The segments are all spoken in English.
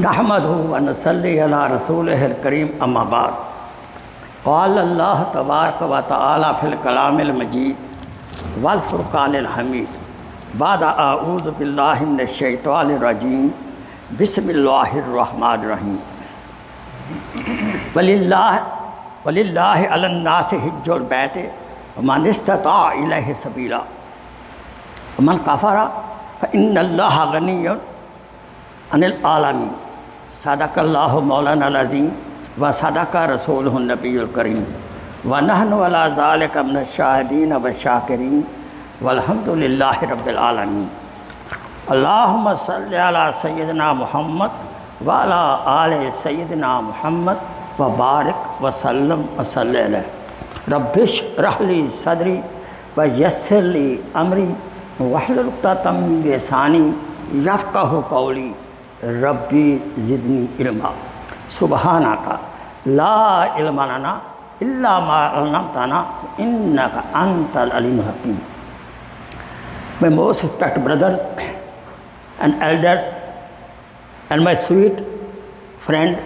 नहमदहु व नसल्ली अला रसूलिहिल करीम अम्मा बाद। क़ाल अल्लाह तबारक व तआला फ़िल कलामिल मजीद वल फ़ुरक़ानिल हमीद बाद अऊज़ु बिल्लाहि मिनश शैतानिर रजीम बिस्मिल्लाहिर रहमानिर रहीम। वलिल्लाहि अलन नासि हिज्जुल बैति वमन इस्तता इलैहि सबीला वमन कफ़रा फ़इन्नल्लाहा गनिय्युन अनिल आलमीन। सदक़ल्लाहु मौलाना अज़ीम व सदक़ रसूलुहुन नबियुल करीम व नहनु अला ज़ालिका मिनश शाहिदीन व शाकिरीन वल्हम्दुलिल्लाहि रब्बिल आलमीन। अल्लाहुम्मा सल्लि अला सय्यिदिना मुहम्मद व अला आलि सय्यिदिना मुहम्मद व बारिक व सल्लम व सल्लि अलैहि। रब्बिश्रह ली सदरी व यस्सिर ली अमरी वहलुल उक़दतम मिन लिसानी यफ़क़हू क़ौली रब्बी ज़िदनी इल्मा। सुबहानका ला इल्मा लना इल्ला मा अल्लमतना इन्नका अंतल अलीमुल हकीम। My most respected brothers and elders and my sweet friend,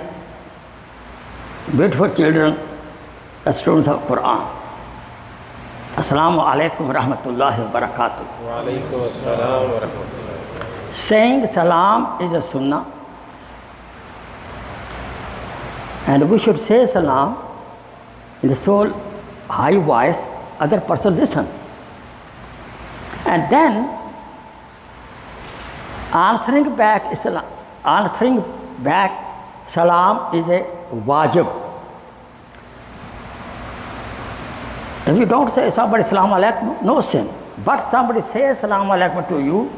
beautiful children, the students of Quran. Assalamu alaikum wa rahmatullahi wa barakatuh. Wa alaikum assalam wa rahmatullahi. Saying salam is a sunnah, and we should say salam in the so high voice other person listen. And then answering back salam is a wajib. If you don't say somebody Assalamu alaikum, no sin. But somebody says Assalamu alaikum to you,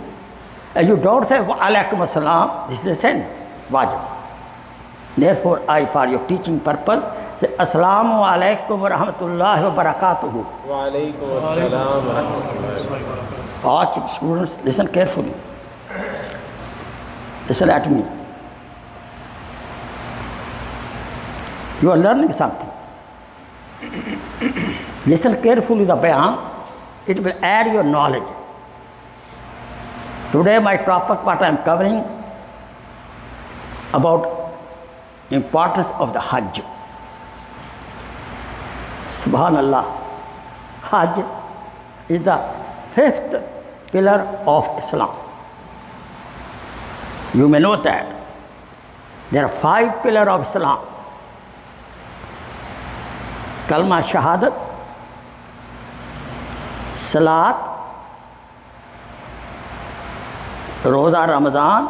and you don't say wa alaikum assalam, this is a sin, wajib. Therefore, I, for your teaching purpose, say Assalamu alaikum wa rahmatullahi wa barakatuhu. Wa alaikum assalam wa rahmatullahi wa barakatuh. All students, listen carefully. Listen at me. You are learning something. Listen carefully the bayan. It will add your knowledge. Today my topic, what I am covering, about importance of the Hajj. Subhanallah. Hajj is the fifth pillar of Islam. You may know that there are 5 pillars of Islam. Kalma Shahadat, Salat, Roza Ramadan,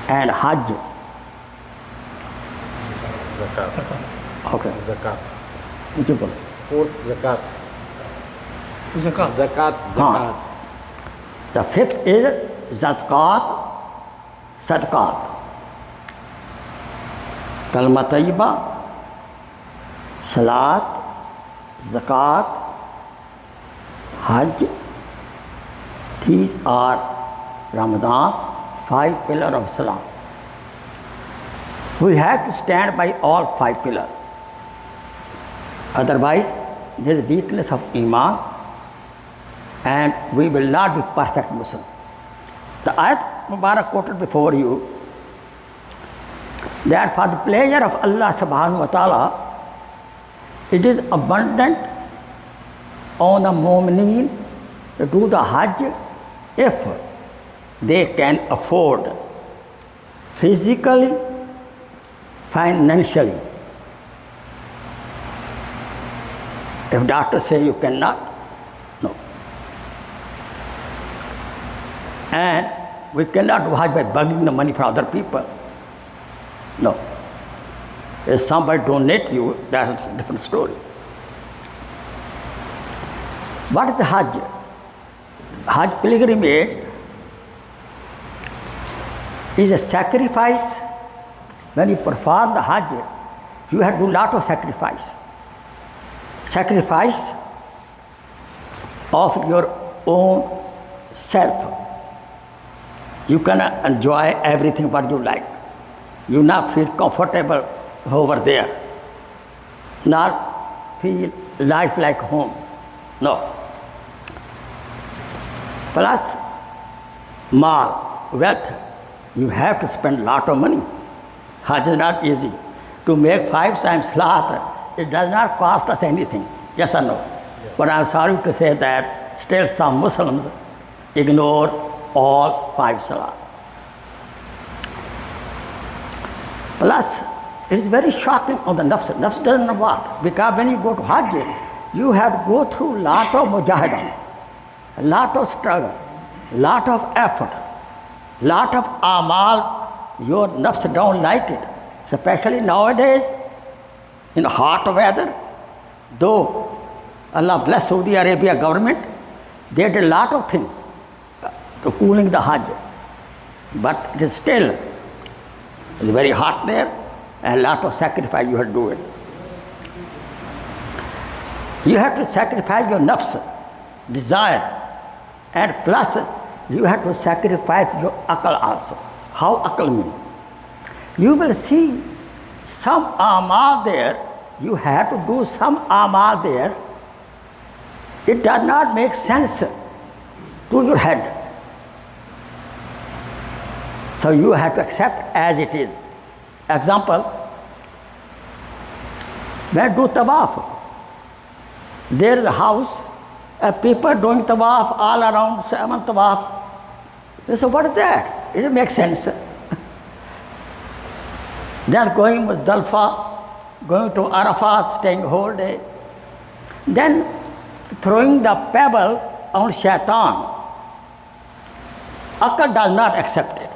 and Hajj. Zakat. Okay. Zakat. Ujhe bolo. Fourth zakat. Zakat. Zakat. Haan. The fifth is Zakat, Sadaqat. Kalma Tayyiba, Salat, Zakat, Hajj. These are Ramadan, 5 pillars of Islam. We have to stand by all 5 pillars. Otherwise, there is weakness of Iman and we will not be perfect Muslim. The ayat Mubarak quoted before you, that for the pleasure of Allah subhanahu wa ta'ala, it is abundant on the mu'mineen to do the Hajj if they can afford physically, financially. If doctors say you cannot, no. And we cannot do Hajj by begging the money from other people. No. If somebody donate you, that's a different story. What is the Hajj? Hajj pilgrimage is a sacrifice. When you perform the Hajj, you have to do a lot of sacrifice. Sacrifice of your own self. You cannot enjoy everything what you like. You not feel comfortable over there. Not feel life like home. No. Plus, mal. wealth, you have to spend a lot of money. Hajj is not easy. To make 5 times salat, it does not cost us anything. Yes or no? But I'm sorry to say that still some Muslims ignore all 5 salat. Plus, it is very shocking on the nafs. Nafs doesn't know what. Because when you go to Hajj, you have to go through a lot of mujahadah, a lot of struggle, a lot of effort, a lot of amal. Your nafs don't like it. Especially nowadays, in hot weather, though Allah bless Saudi Arabia government, they did a lot of things to cooling the Hajj. But it is still, it's very hot there, and a lot of sacrifice you have to do it. You have to sacrifice your nafs, desire, and plus you have to sacrifice your akal also. How akal means? You will see some amal there, you have to do some amal there. It does not make sense to your head. So you have to accept as it is. Example, when do tawaf, there is a house, people doing tawaf all around 7 tawaf. They say, what is that? It makes sense. Then going with Dalfa, going to Arafat, staying whole day. Then throwing the pebble on Shaiteen. Akal does not accept it.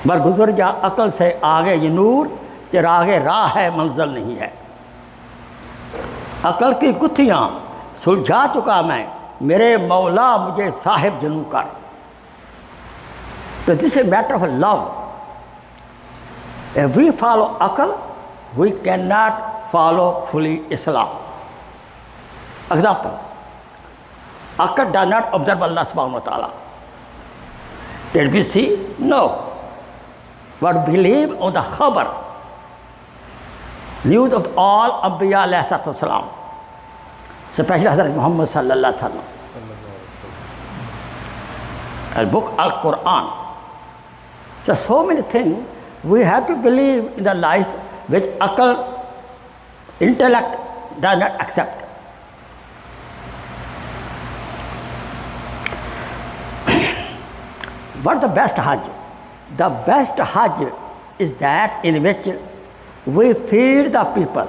But गुजर जा अकल से आगे ये नूर चिरागे राह है मंजिल नहीं है. अकल की गुत्थियाँ सुलझा चुका मैं, मेरे मौला मुझे साहिब जनू कर. So this is a matter of love. If we follow akal, we cannot follow fully Islam. Example, akal does not observe Allah subhanahu wa ta'ala. Did we see? No. But believe on the Khabar, news of all Anbiya alayhi salatu wasalam, especially Hazrat Muhammad sallallahu alaihi wasallam. Al-book Al-Quran. So many things we have to believe in the life which akal, intellect does not accept. What is the best Hajj? The best Hajj is that in which we feed the people.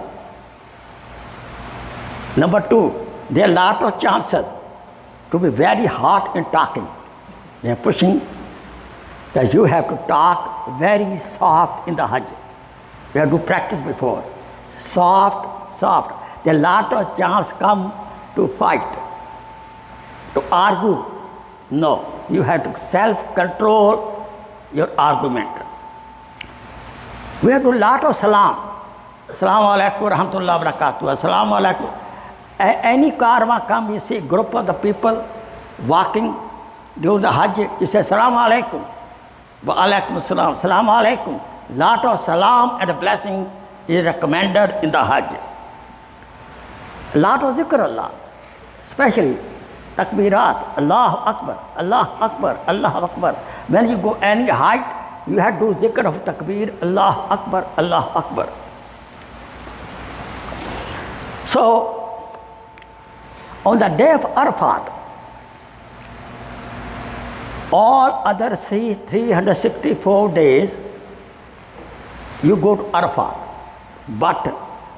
Number 2, there are a lot of chances to be very hot in talking. They are pushing that you have to talk very soft in the Hajj. You have to practice before. Soft, soft. There are a lot of chance come to fight, to argue. No, you have to self-control your argument. We have to do a lot of salam. Assalamu alaikum rahmatullahi wa barakatuh. Assalamu alaikum. Any karma come, you see group of the people walking during the Hajj, you say Assalamu alaikum. Wa alaikum assalam. Assalamu alaikum. Lot of salam and blessing is recommended in the Hajj. A lot of zikr Allah, especially takbirat, Allahu Akbar, Allahu Akbar, Allahu Akbar. When you go any height, you have to do zikr of takbir, Allahu Akbar, Allahu Akbar. So, on the day of Arafat, all other 364 days, you go to Arafat. But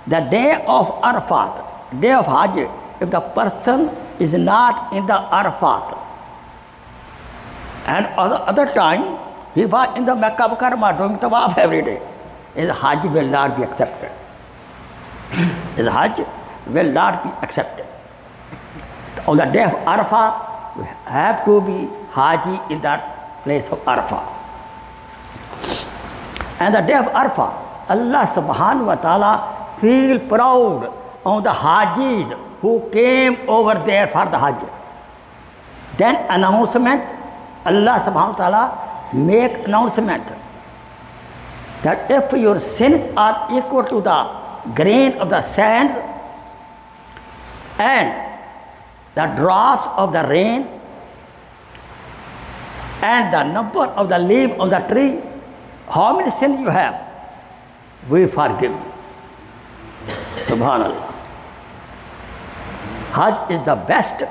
the day of Arafat, day of Hajj, if the person is not in the Arafat, and other time, he was in the Mecca Mukarramah doing tawaf every day, his Hajj will not be accepted. His Hajj will not be accepted. On the day of Arafah, we have to be Haji in that place of Arafah. And the day of Arafah, Allah subhanahu wa ta'ala feel proud on the Hajis who came over there for the Hajj. Then announcement, Allah subhanahu wa ta'ala make announcement that if your sins are equal to the grain of the sands and the drops of the rain, and the number of the leaves on the tree, how many sins you have, we forgive. Subhanallah. Hajj is the best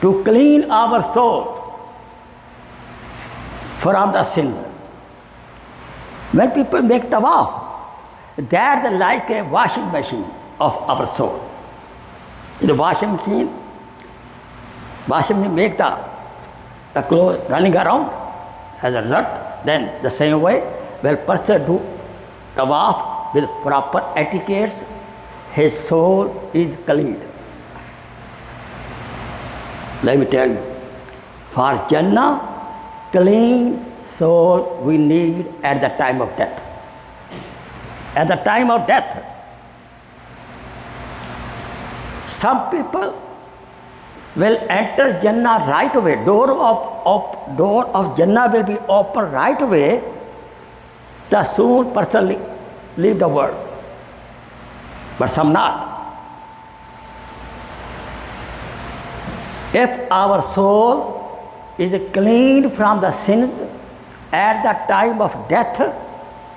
to clean our soul from the sins. When people make tawaf, that's like a washing machine of our soul. In the washing machine make the clothes running around. As a result, then the same way, when person do tawaf with proper etiquettes, his soul is cleaned. Let me tell you, for Jannah, clean soul we need at the time of death. At the time of death, some people will enter Jannah right away. Door of Jannah will be open right away. The soon person leave the world, but some not. If our soul is clean from the sins, at the time of death,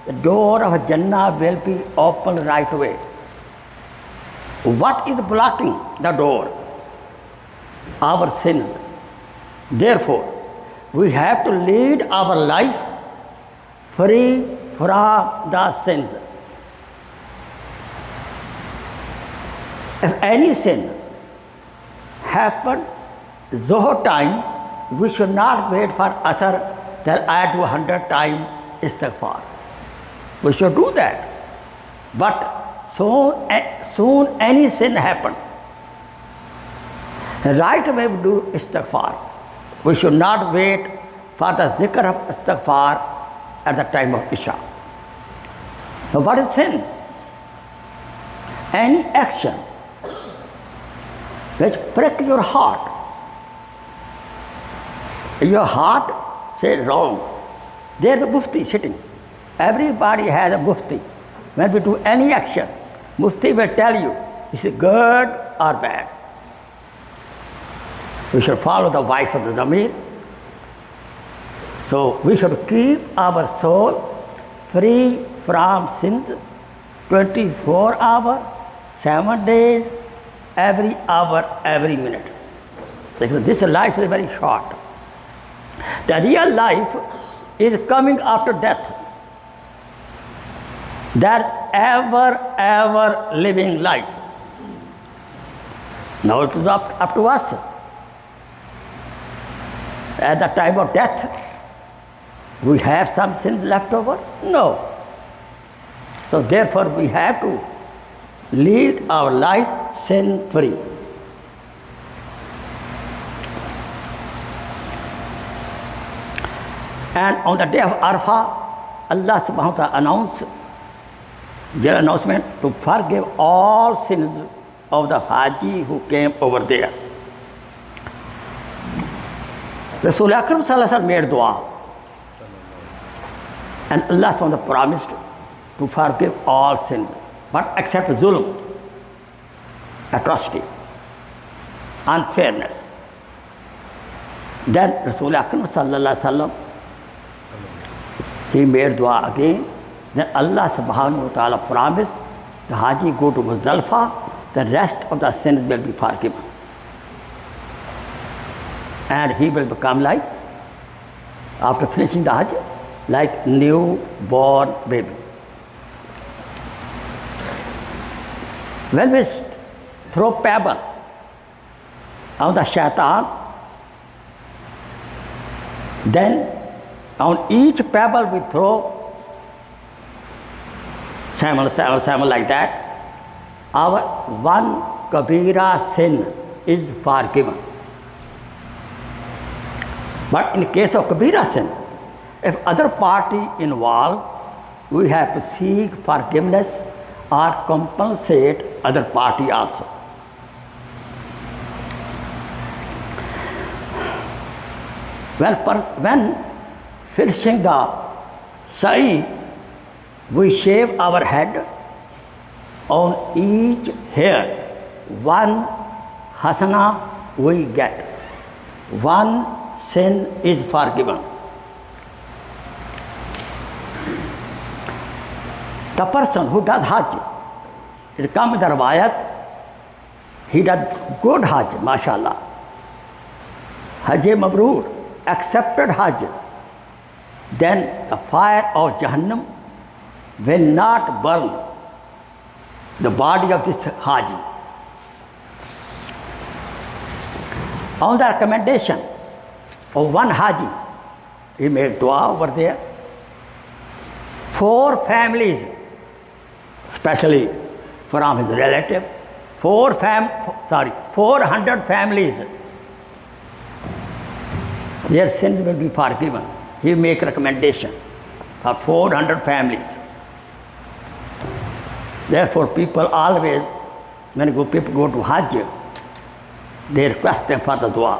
the door of Jannah will be open right away. What is blocking the door? Our sins. Therefore, we have to lead our life free from the sins. If any sin happen, Zohar time, we should not wait for Asr till I do 100 times istighfar. We should do that. But soon any sin happen, right away we do istighfar. We should not wait for the zikr of istighfar at the time of Isha. Now what is sin? Any action which prick your heart. Your heart says wrong. There's a mufti sitting. Everybody has a mufti. When we do any action, mufti will tell you, is it good or bad? We should follow the voice of the Zamir. So we should keep our soul free from sins 24 hours, 7 days, every hour, every minute. Because this life is very short. The real life is coming after death. That ever living life. Now it is up to us. At the time of death, we have some sins left over? No. So therefore we have to lead our life sin-free. And on the day of Arafah, Allah subhanahu wa ta'ala announced their announcement to forgive all sins of the Haji who came over there. Rasul Akram sallallahu alaihi wasallam made dua, and Allah subhanahu wa ta'ala promised to forgive all sins, but except zulm, atrocity, unfairness. Then Rasul Akram sallallahu alaihi wasallam, he made dua again. Then Allah subhanahu wa ta'ala promised the Haji go to Muzdalifah, the rest of the sins will be forgiven. And he will become like, after finishing the Hajj, like newborn baby. When we throw pebble on the Shaitaan, then on each pebble we throw seven like that, our one kabira sin is forgiven. But in case of kabira sin, if other party involved, we have to seek forgiveness or compensate other party also. When finishing the sa'i, we shave our head. On each hair, one hasana we get, one sin is forgiven. The person who does Hajj, it comes in the riwayat, he does good Hajj, mashallah. Hajj Mabrur, accepted Hajj. Then the fire of Jahannam will not burn the body of this Haji. On the recommendation of one Haji, he made dua over there. 4 families, especially from his relative, 400 families, their sins will be forgiven. He make recommendation for 400 families. Therefore, people always, when people go to Hajj, they request them for the dua.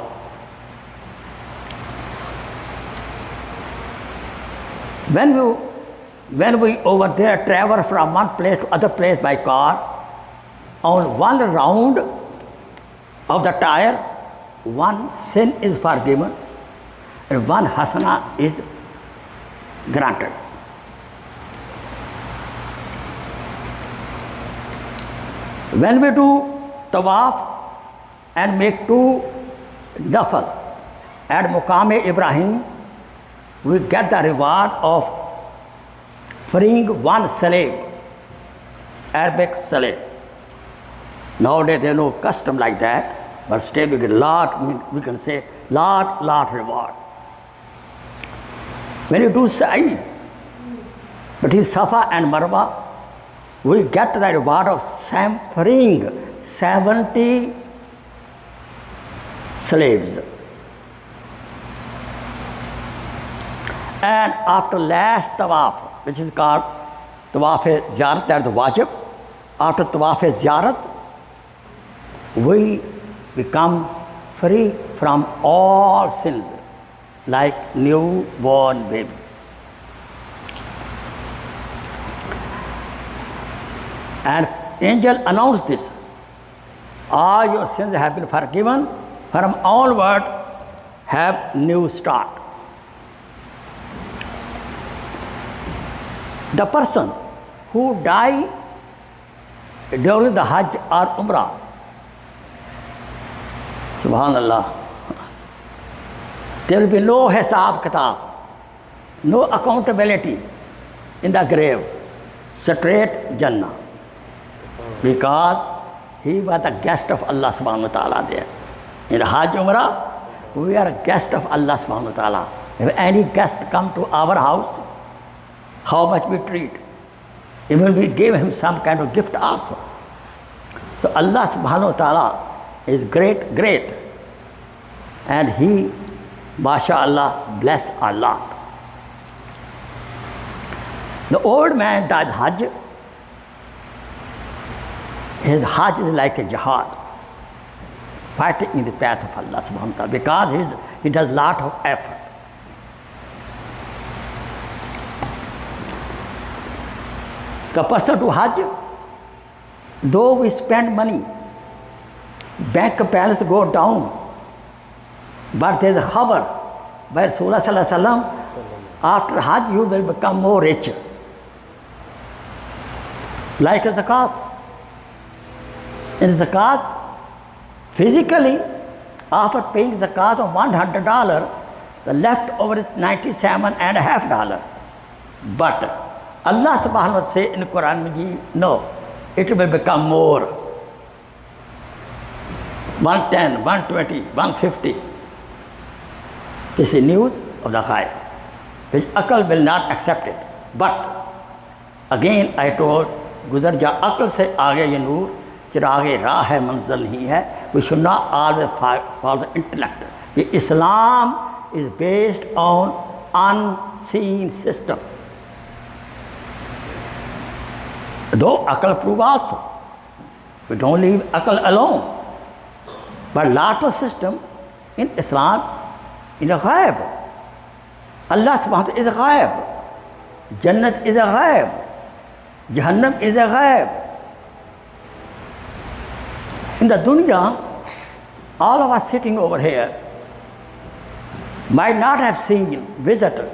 When we over there travel from one place to other place by car, on one round of the tire, one sin is forgiven and one hasana is granted. When we do tawaf and make 2 nafal at Maqam-e-Ibrahim, we get the reward of freeing 1 slave, Arabic slave. Nowadays there is no custom like that, but still we get we can say lot reward. When you do sa'i between Safa and Marwa, we get the reward of freeing 70 slaves. And after last tawaf, which is called tawaf-e-ziyarat, that is the wajib, after tawaf-e-ziyarat, we become free from all sins, like newborn baby. And angel announced this. All your sins have been forgiven. From onward, have new start. The person who die during the Hajj or Umrah, Subhanallah, there will be no hisab kitab, no accountability in the grave, straight Jannah, because he was the guest of Allah subhanahu wa ta'ala there. In Hajj Umrah, we are a guest of Allah subhanahu wa ta'ala. If any guest come to our house, how much we treat. Even we give him some kind of gift also. So Allah subhanahu wa ta'ala is great. And he, mashallah, bless a lot. The old man does Hajj. His Hajj is like a jihad, fighting in the path of Allah subhanahu wa ta'ala, because he does lot of effort. The person to Hajj, though we spend money, bank balance go down, but there is a khabar by Rasulullah sallallahu alaihi wasallam, after Hajj you will become more rich. Like a zakat. In zakat, physically, after paying zakat of $100, the leftover is $97.50. But Allah subhanahu wa ta'ala say in Quran, no, it will become more. 110, 120, 150. This is news of the ghaib, which akal will not accept it. But again I told, guzar ja akal se aage ye noor, chirage raah hai manzil nahi hai. We should not always follow the intellect. Islam is based on unseen system. Though akal prove also, we don't leave akal alone. But lot of system in Islam is a ghaib. Allah subhanahu wa ta'ala is a ghaib. Jannat is a ghaib. Jahannam is a ghaib. In the dunya, all of us sitting over here, might not have seen, visited,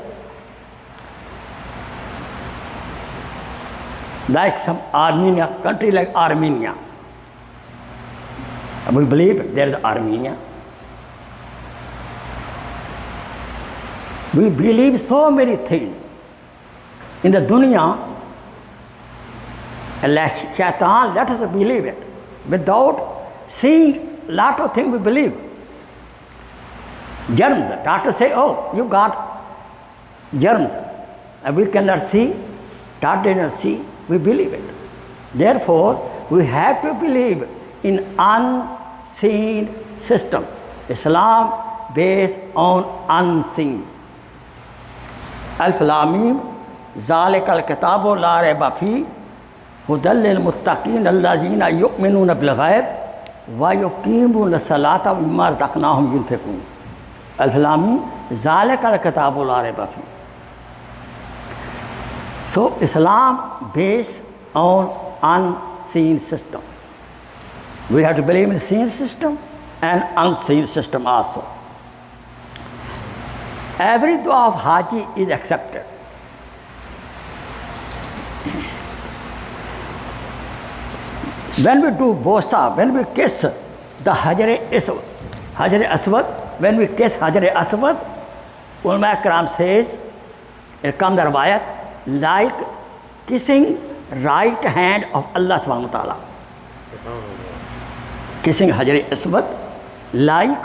like some Armenia, country like Armenia. We believe there is Armenia. We believe so many things in the dunya, and like Shaitaan, let us believe it. Without seeing lot of things we believe. Germs, doctors say, oh, you got germs. And we cannot see, doctor cannot see, we believe it. Therefore, we have to believe in unseen system. Islam based on unseen. Al-Aleem, ذَلِكَ الْكِتَابُ لَا رَيْبَ فِيهِ هُدًى لِّلْمُتَّقِينَ الَّذِينَ يُؤْمِنُونَ بِالْغَيْبِ وَيُقِيمُونَ الصَّلَاةَ وَمِمَّا رَزَقْنَاهُمْ يُنْفِقُونَ. Al-Aleem, ذَلِكَ الْكِتَابُ لَا رَيْبَ فِيهِ. So Islam based on unseen system. We have to believe in seen system and unseen system also. Every dua of Haji is accepted. When we do bosa, when we kiss the Hajar-e-Aswad, when we kiss Hajar-e-Aswad, Ulama-e-Kareem says, it comes the riwayat, like kissing right hand of Allah subhanahu wa ta'ala. Kissing Hajar-e-Aswad, like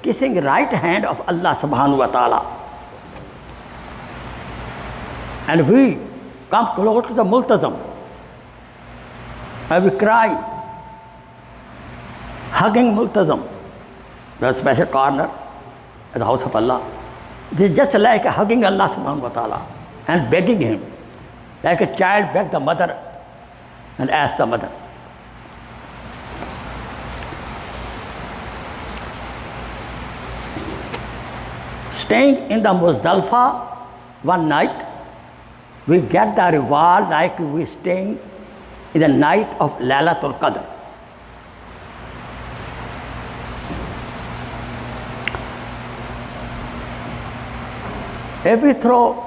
kissing right hand of Allah subhanahu wa ta'ala. And we come close to the multazam, and we cry, hugging multazam, the special corner at the house of Allah. This is just like hugging Allah subhanahu wa ta'ala and begging him, like a child begs the mother and asks the mother. Staying in the Muzdalifah one night, we get the reward like we staying in the night of Laylatul Qadr. If we throw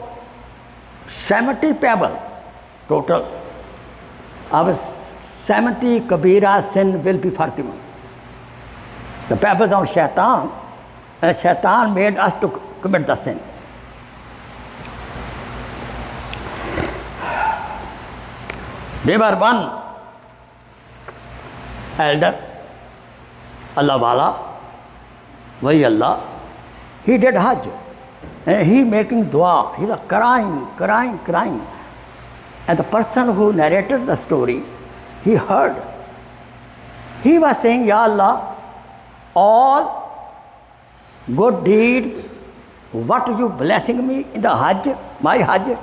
70 pebbles total, our 70 Kabira sin will be forgiven. The pebbles of Shaitaan, and Shaitaan made us to commit the sin. There were one elder, Allah-Wala, Wali Allah, he did Hajj. And he making dua, he was crying. And the person who narrated the story, he heard. He was saying, Ya Allah, all good deeds, what you blessing me in the Hajj, my Hajj,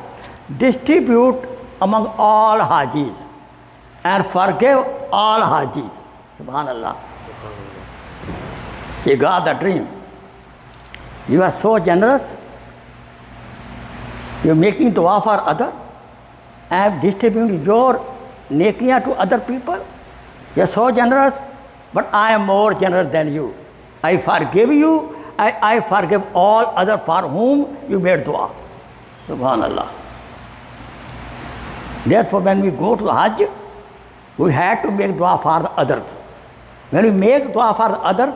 distribute among all Hajis and forgive all Hajis. Subhanallah. He got the dream. You are so generous. You are making dua for others and distributing your nekiya to other people. You are so generous, but I am more generous than you. I forgive you. I forgive all others for whom you made dua. Subhanallah. Therefore, when we go to the Hajj, we have to make dua for the others. When we make dua for the others,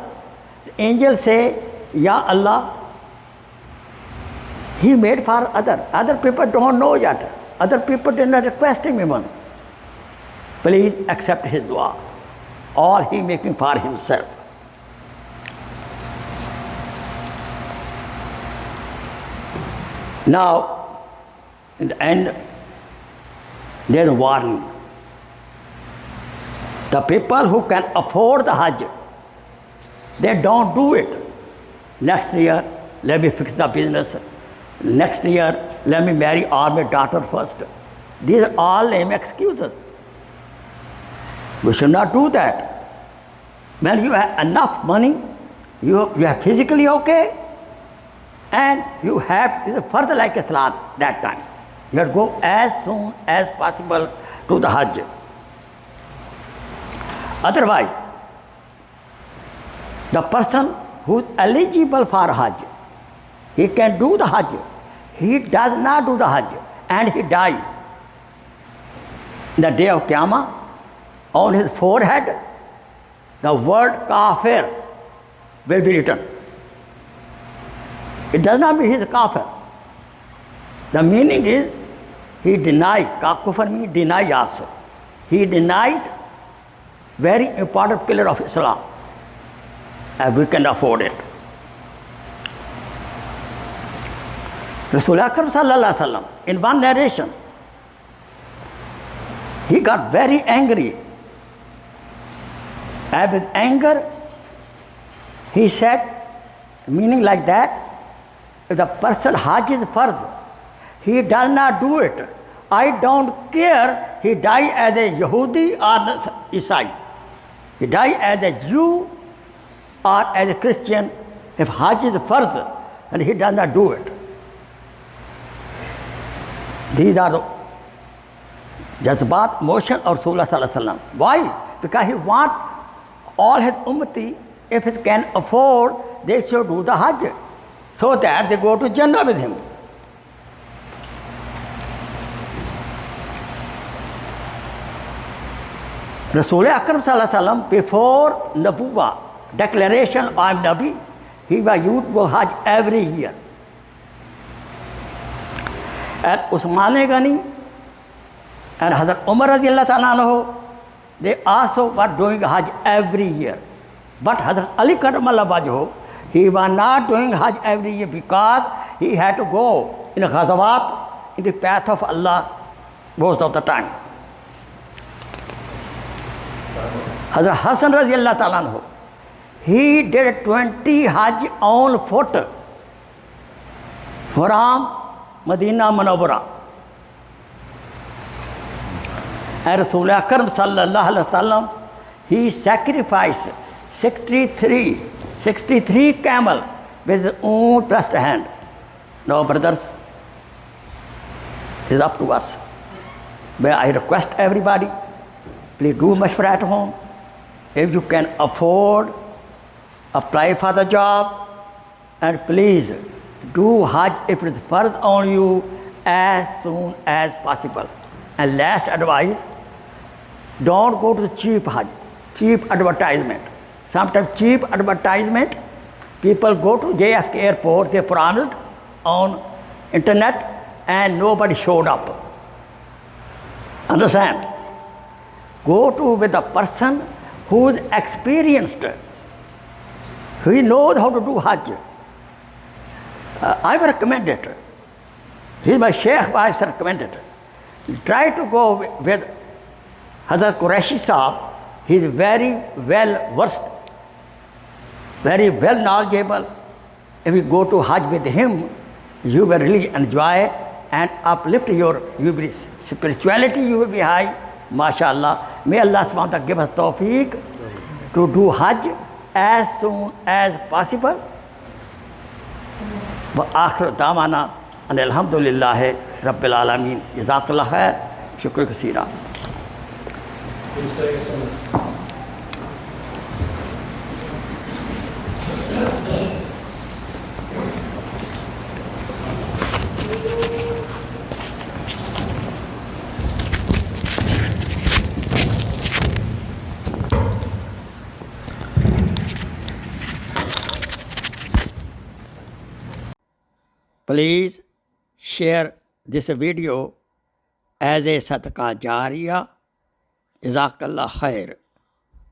the angels say, Ya Allah, he made for others. Other people don't know yet. Other people did not request him even. Please accept his dua. All he making for himself. Now, in the end, there is a warning. The people who can afford the Hajj, they don't do it. Next year, let me fix the business. Next year, let me marry all my daughter first. These are all lame excuses. We should not do that. When you have enough money, you are physically okay, and you have, it's further like a salat that time. You have to go as soon as possible to the Hajj. Otherwise, the person who is eligible for Hajj, He can do the Hajj. He does not do the Hajj and he dies. The day of Qiyamah, on his forehead, the word Kafir will be written. It does not mean he is a Kafir. The meaning is he denied. Kufr means deny also. He denied very important pillar of Islam, and we can afford it. Rasul Akram sallallahu alaihi wasallam, in one narration, he got very angry. And with anger, he said, meaning like that, if the person Hajj is farz, he does not do it. I don't care he die as a Yahudi or Isai. He die as a Jew or as a Christian. If Hajj is farz, then he does not do it. These are the jazbat, motion of Rasulullah sallallahu alaihi wasallam. Why? Because he wants all his ummati, if he can afford, they should do the Hajj, so that they go to Jannah with him. Rasul Akram sallallahu alaihi wasallam, before Nabuwa, declaration I am Nabi, he was used to go Hajj every year. And Usman Ghani and Hazrat Umar radiallahu ta'ala anhu, they also were doing Hajj every year. But Hazrat Ali Karamallah Wajhu, he was not doing Hajj every year because he had to go in Ghazawat in the path of Allah most of the time. Hazrat Hassan radiallahu ta'ala anhu, he did 20 Hajj on foot from Medina Munawwara. And Rasul Akram sallallahu alaihi wasallam, he sacrificed 63 camel with his own pressed hand. No, brothers, it is up to us. But I request everybody, please do mashwara at home. If you can afford, apply for the job, and please do Hajj if it is farz on you as soon as possible. And last advice, don't go to the cheap Hajj, cheap advertisement. Sometimes cheap advertisement, people go to JFK airport, they promised on internet and nobody showed up. Understand? Go to with a person who is experienced. He knows how to do Hajj. I recommend it. He is my Sheikh, I recommend it. Try to go with Hazrat Qureshi Sahab. He is very well versed, very well knowledgeable. If you go to Hajj with him, you will really enjoy and uplift your spirituality, you will be high. MashaAllah. May Allah subhanahu wa ta'ala give us tawfiq to do Hajj as soon as possible. Wa akhir da'wana and alhamdulillah Rabbil Alameen. Jazakallah khair. Shukr kaseera. Please share this video as a sadaqah jariyah. Jazakallah khair.